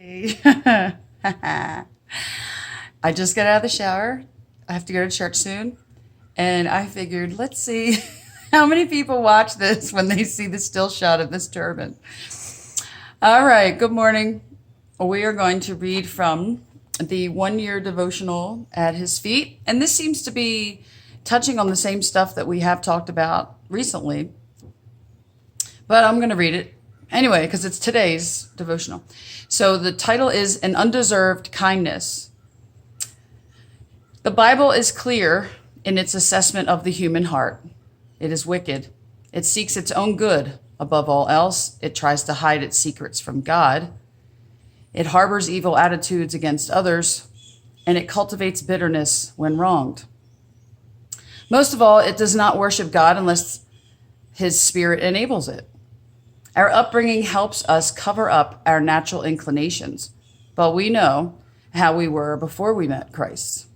I just got out of the shower. I have to go to church soon. And I figured, let's see how many people watch this when they see the still shot of this turban. All right, good morning. We are going to read from the 1-year devotional at his feet. And this seems to be touching on the same stuff that we have talked about recently. But I'm going to read it anyway, because it's today's devotional. So the title is An Undeserved Kindness. The Bible is clear in its assessment of the human heart. It is wicked. It seeks its own good. Above all else, it tries to hide its secrets from God. It harbors evil attitudes against others, and it cultivates bitterness when wronged. Most of all, it does not worship God unless His Spirit enables it. Our upbringing helps us cover up our natural inclinations, but we know how we were before we met Christ.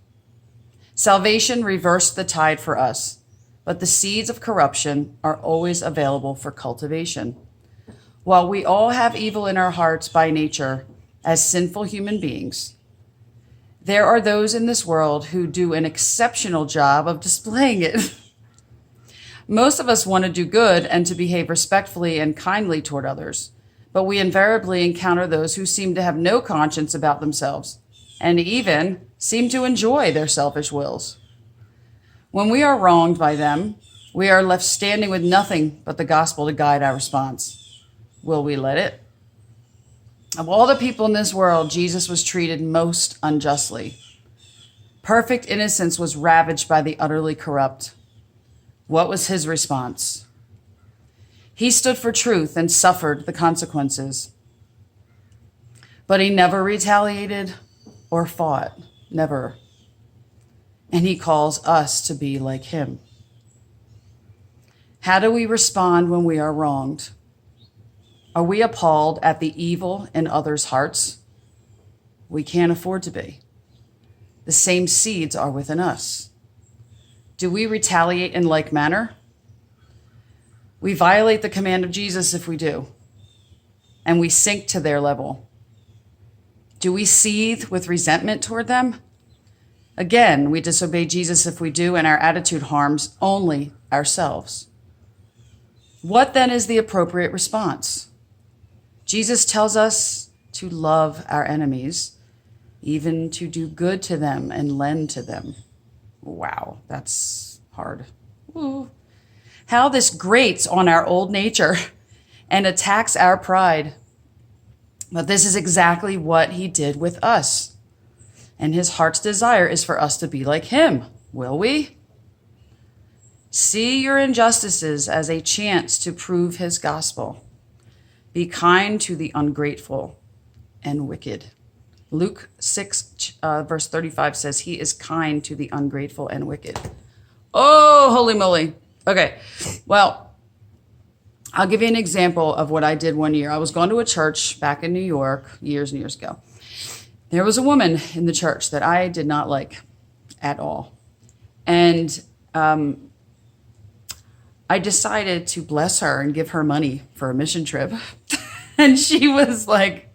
Salvation reversed the tide for us, but the seeds of corruption are always available for cultivation. While we all have evil in our hearts by nature as sinful human beings, there are those in this world who do an exceptional job of displaying it. Most of us want to do good and to behave respectfully and kindly toward others, but we invariably encounter those who seem to have no conscience about themselves and even seem to enjoy their selfish wills. When we are wronged by them, we are left standing with nothing but the gospel to guide our response. Will we let it? Of all the people in this world, Jesus was treated most unjustly. Perfect innocence was ravaged by the utterly corrupt. What was his response? He stood for truth and suffered the consequences. But he never retaliated or fought, never. And he calls us to be like him. How do we respond when we are wronged? Are we appalled at the evil in others' hearts? We can't afford to be. The same seeds are within us. Do we retaliate in like manner? We violate the command of Jesus if we do, and we sink to their level. Do we seethe with resentment toward them? Again, we disobey Jesus if we do, and our attitude harms only ourselves. What then is the appropriate response? Jesus tells us to love our enemies, even to do good to them and lend to them. Wow, that's hard. Ooh. How this grates on our old nature and attacks our pride. But this is exactly what he did with us. And his heart's desire is for us to be like him. Will we? See your injustices as a chance to prove his gospel. Be kind to the ungrateful and wicked. Luke 6, verse 35 says, he is kind to the ungrateful and wicked. Oh, holy moly. Okay, well, I'll give you an example of what I did one year. I was going to a church back in New York years and years ago. There was a woman in the church that I did not like at all. And I decided to bless her and give her money for a mission trip. And she was like,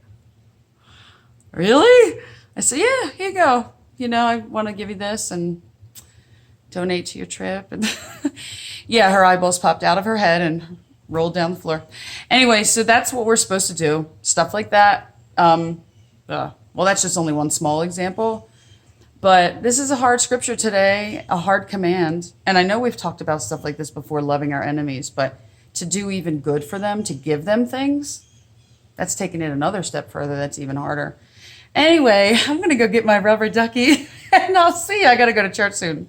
really? I said, yeah, here you go. I want to give you this and donate to your trip. And yeah, her eyeballs popped out of her head and rolled down the floor. Anyway, so that's what we're supposed to do. Stuff like that. Well, that's just only one small example. But this is a hard scripture today, a hard command. And I know we've talked about stuff like this before, loving our enemies. But to do even good for them, to give them things, that's taking it another step further. That's even harder. Anyway, I'm going to go get my rubber ducky, and I'll see you. I got to go to church soon.